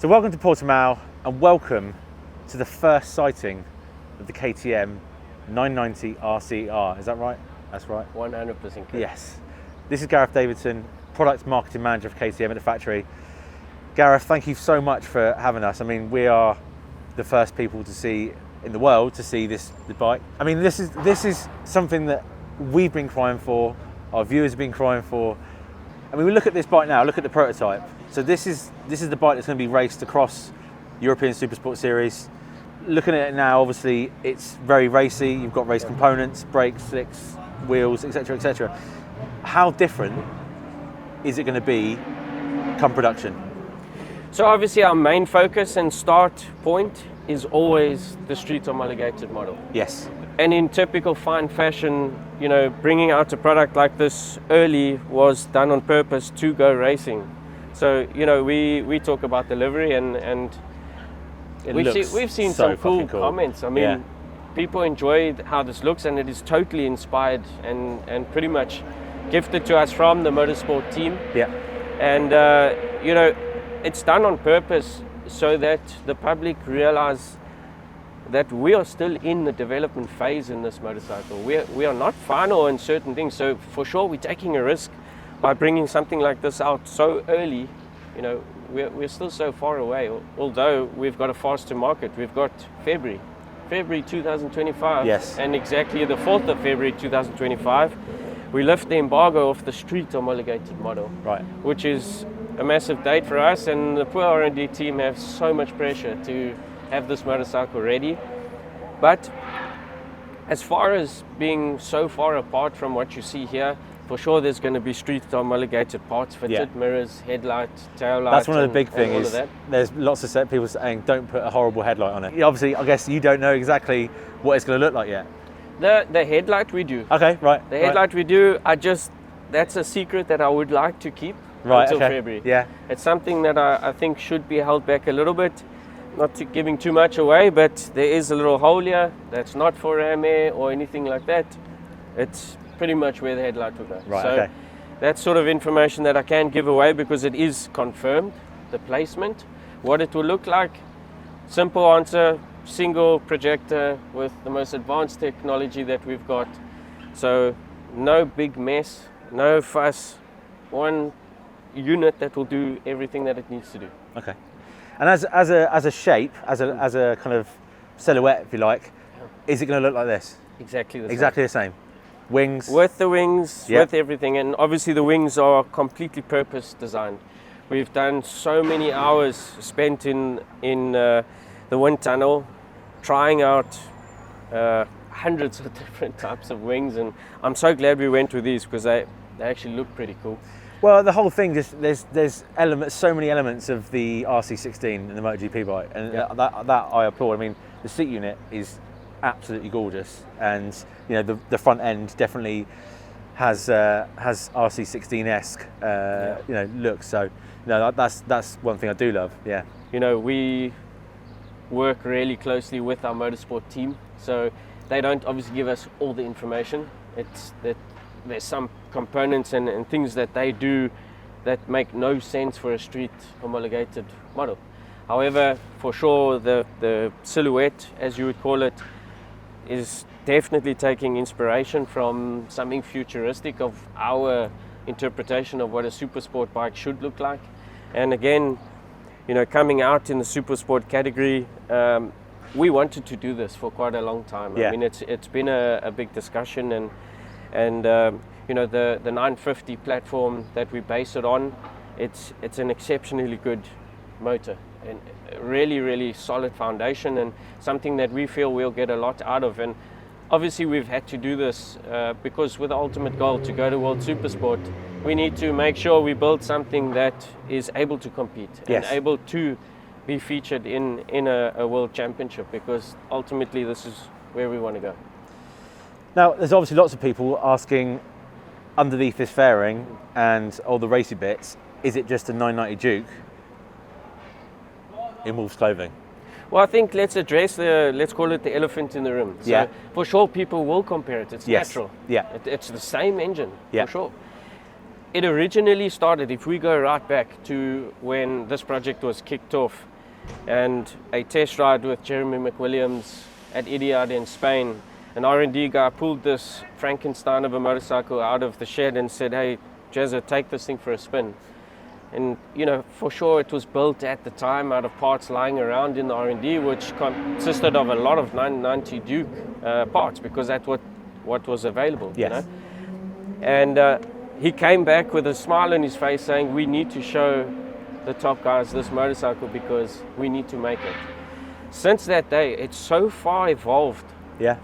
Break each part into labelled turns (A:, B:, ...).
A: So welcome to Portimao and welcome to the first sighting of the KTM 990 RCR. Is that right? That's right.
B: 100% correct.
A: Yes. This is Gareth Davidson, Product Marketing Manager for KTM at the factory. Gareth, thank you so much for having us. I mean, we are the first people to see in the world to see the bike. I mean, this is something that we've been crying for, our viewers have been crying for. I mean, we look at this bike now, look at the prototype. So this is the bike that's going to be raced across European Supersport Series. Looking at it now, obviously, it's very racy. You've got race components, brakes, slicks, wheels, etc., etc. How different is it going to be come production?
B: So obviously our main focus and start point is always the street homologated model.
A: Yes.
B: And in typical fine fashion, you know, bringing out a product like this early was done on purpose to go racing. So, you know, we talk about delivery and we've seen
A: so
B: some cool
A: cool
B: comments. I mean, people enjoyed how this looks, and it is totally inspired and pretty much gifted to us from the motorsport team.
A: Yeah.
B: And, you know, it's done on purpose so that the public realize that we are still in the development phase in this motorcycle. We are not final in certain things. So for sure, we're taking a risk by bringing something like this out so early. You know, we're still so far away, although we've got a faster market. We've got February 2025.
A: Yes.
B: And exactly the 4th of February 2025, we lift the embargo off the street homologated model.
A: Right.
B: Which is a massive date for us, and the poor R&D team have so much pressure to have this motorcycle ready. But as far as being so far apart from what you see here, for sure there's going to be street homologated parts, fitted mirrors, headlight, tail light.
A: That's one of the big things. There's lots of people saying don't put a horrible headlight on it. Obviously, I guess you don't know exactly what it's going to look like yet.
B: The headlight we do.
A: Okay, right.
B: The headlight we do, that's a secret that I would like to keep until February.
A: Yeah.
B: It's something that I think should be held back a little bit. Not giving too much away, but there is a little hole here that's not for ram air or anything like that. It's pretty much where the headlight will go.
A: Right,
B: so that's sort of information that I can give away because it is confirmed, the placement. What it will look like, simple answer, single projector with the most advanced technology that we've got. So no big mess, no fuss, one unit that will do everything that it needs to do.
A: Okay. And as a shape, as a kind of silhouette, if you like, is it going to look like this?
B: Exactly the same.
A: Exactly the same. Wings?
B: With the wings, with everything. And obviously the wings are completely purpose designed. We've done so many hours spent in the wind tunnel trying out hundreds of different types of wings, and I'm so glad we went with these because they actually look pretty cool.
A: Well, the whole thing, just there's elements, so many elements of the RC16 and the MotoGP bike, and that I applaud. I mean, the seat unit is absolutely gorgeous, and you know the front end definitely has RC16-esque you know look. So, you know, that's one thing I do love. Yeah.
B: You know, we work really closely with our motorsport team, so they don't obviously give us all the information. It's that there's some components and things that they do that make no sense for a street homologated model. However, for sure the silhouette, as you would call it, is definitely taking inspiration from something futuristic of our interpretation of what a supersport bike should look like. And again, you know, coming out in the supersport category, we wanted to do this for quite a long time.
A: Yeah.
B: I mean, it's been a big discussion, and you know, the 950 platform that we base it on, it's an exceptionally good motor and really, really solid foundation, and something that we feel we'll get a lot out of. And obviously we've had to do this because with the ultimate goal to go to World Supersport, we need to make sure we build something that is able to compete and able to be featured in a world championship, because ultimately this is where we want to go.
A: Now, there's obviously lots of people asking, underneath this fairing and all the racy bits, is it just a 990 Duke in wolf's clothing?
B: Well, I think let's address let's call it the elephant in the room. So for sure people will compare it. It's natural.
A: Yeah.
B: It's the same engine, for sure. it originally started, if we go right back to when this project was kicked off, and a test ride with Jeremy McWilliams at Idiad in Spain, an R&D guy pulled this Frankenstein of a motorcycle out of the shed and said, "Hey, Jezza, take this thing for a spin." And for sure it was built at the time out of parts lying around in the R&D, which consisted of a lot of 990 Duke parts, because that's what was available.
A: Yes.
B: And he came back with a smile on his face saying, "We need to show the top guys this motorcycle because we need to make it." Since that day, it's so far evolved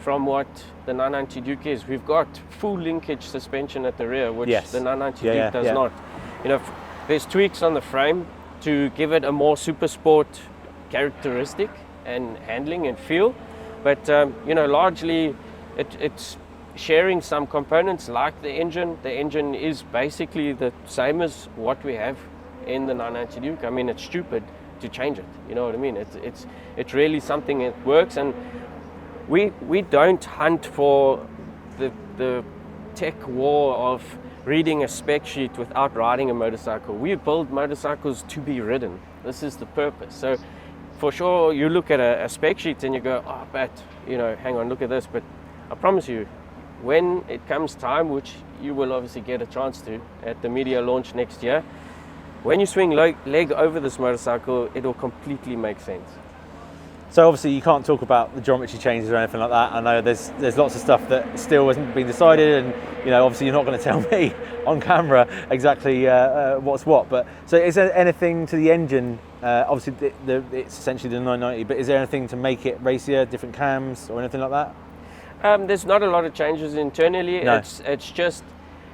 B: from what the 990 Duke is. We've got full linkage suspension at the rear, which the 990 Duke does not. There's tweaks on the frame to give it a more super sport characteristic and handling and feel, but largely it's sharing some components like the engine. The engine is basically the same as what we have in the 990 Duke. I mean, it's stupid to change it. You know what I mean? It's really something that works, and we don't hunt for the tech war of reading a spec sheet without riding a motorcycle. We build motorcycles to be ridden. This is the purpose. So for sure you look at a spec sheet and you go, "Oh, but hang on, look at this." But I promise you, when it comes time, which you will obviously get a chance to at the media launch next year, when you swing leg over this motorcycle, it will completely make sense.
A: So obviously you can't talk about the geometry changes or anything like that. I know there's lots of stuff that still hasn't been decided, and obviously you're not going to tell me on camera exactly what's what. But so is there anything to the engine? Obviously it's essentially the 990, but is there anything to make it racier, different cams or anything like that?
B: There's not a lot of changes internally.
A: No.
B: It's just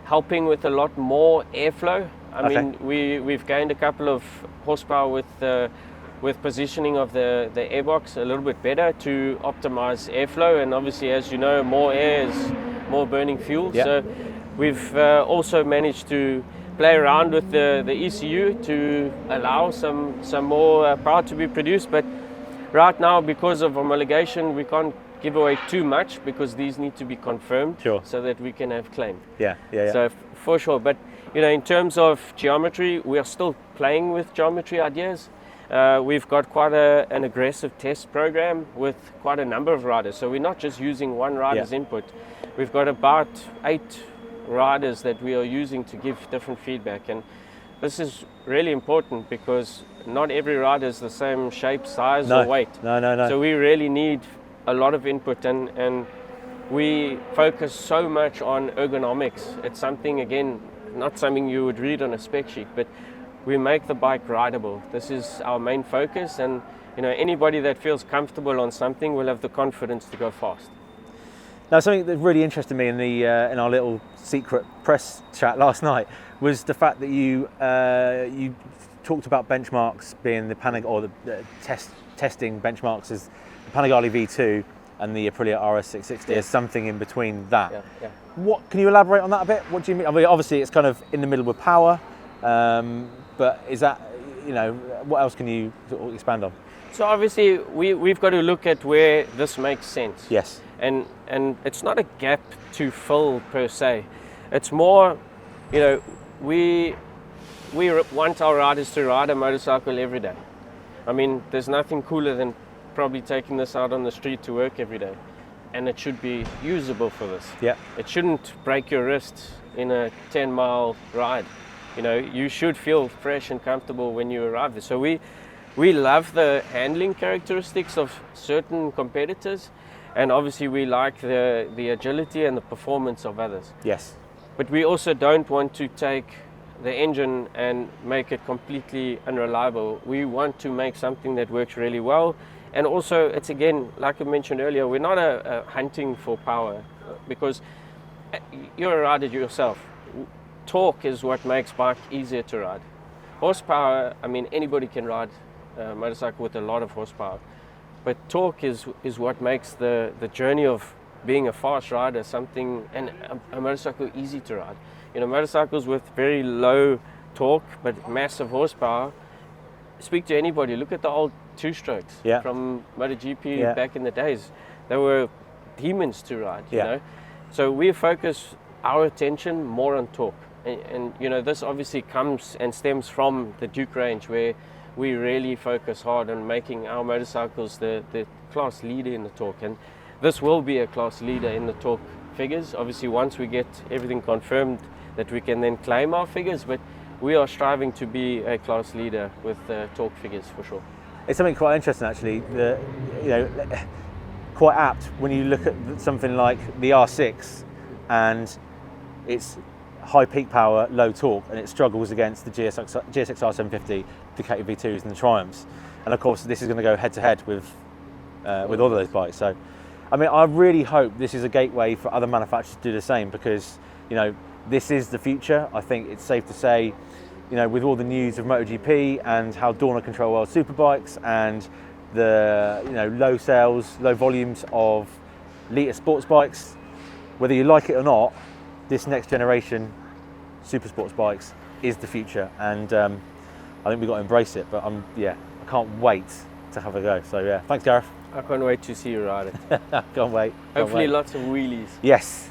B: helping with a lot more airflow. I mean, we've gained a couple of horsepower with positioning of the airbox a little bit better to optimize airflow, and obviously, as you know, more air is more burning fuel. So we've also managed to play around with the ECU to allow some more power to be produced. But right now, because of homologation, we can't give away too much because these need to be confirmed so that we can have claim. So for sure. But in terms of geometry, we are still playing with geometry ideas. We've got quite an aggressive test program with quite a number of riders. So we're not just using one rider's input. We've got about 8 riders that we are using to give different feedback. And this is really important because not every rider is the same shape, size or weight.
A: No.
B: So we really need a lot of input, and we focus so much on ergonomics. It's something, again, not something you would read on a spec sheet, but we make the bike rideable. This is our main focus, and anybody that feels comfortable on something will have the confidence to go fast.
A: Now, something that really interested me in our little secret press chat last night was the fact that you talked about benchmarks being the testing benchmarks as the Panigale V2 and the Aprilia RS660 as something in between that. What can you elaborate on that a bit? What do you mean? I mean, obviously it's kind of in the middle with power. But is that, what else can you sort of expand on?
B: So obviously we've got to look at where this makes sense.
A: Yes.
B: And it's not a gap to fill per se. It's more, we want our riders to ride a motorcycle every day. I mean, there's nothing cooler than probably taking this out on the street to work every day. And it should be usable for this. It shouldn't break your wrist in a 10-mile ride. You should feel fresh and comfortable when you arrive there. So we love the handling characteristics of certain competitors, and obviously we like the agility and the performance of others.
A: Yes.
B: But we also don't want to take the engine and make it completely unreliable. We want to make something that works really well. And also, it's again, like I mentioned earlier, we're not a hunting for power, because you're a rider yourself. Torque is what makes bike easier to ride. Horsepower, I mean, anybody can ride a motorcycle with a lot of horsepower, but torque is what makes the journey of being a fast rider something, and a motorcycle easy to ride. Motorcycles with very low torque but massive horsepower, speak to anybody, look at the old two-strokes from MotoGP back in the days. They were demons to ride, you know. So we focus our attention more on torque. And you know, this obviously comes and stems from the Duke range, where we really focus hard on making our motorcycles the class leader in the torque, and this will be a class leader in the torque figures. Obviously, once we get everything confirmed, that we can then claim our figures, but we are striving to be a class leader with torque figures for sure.
A: It's something quite interesting actually, quite apt when you look at something like the R6 and its high peak power, low torque, and it struggles against the GSX-R 750, Ducati V2s and the Triumphs. And of course this is going to go head to head with all of those bikes. So I mean, I really hope this is a gateway for other manufacturers to do the same, because this is the future. I think it's safe to say, with all the news of MotoGP and how Dorna control world superbikes and the low sales, low volumes of litre sports bikes, whether you like it or not, this next generation super sports bikes is the future, and I think we've got to embrace it. But I can't wait to have a go. So yeah, thanks Gareth.
B: I can't wait to see you ride it.
A: Can't wait.
B: Hopefully lots of wheelies.
A: Yes.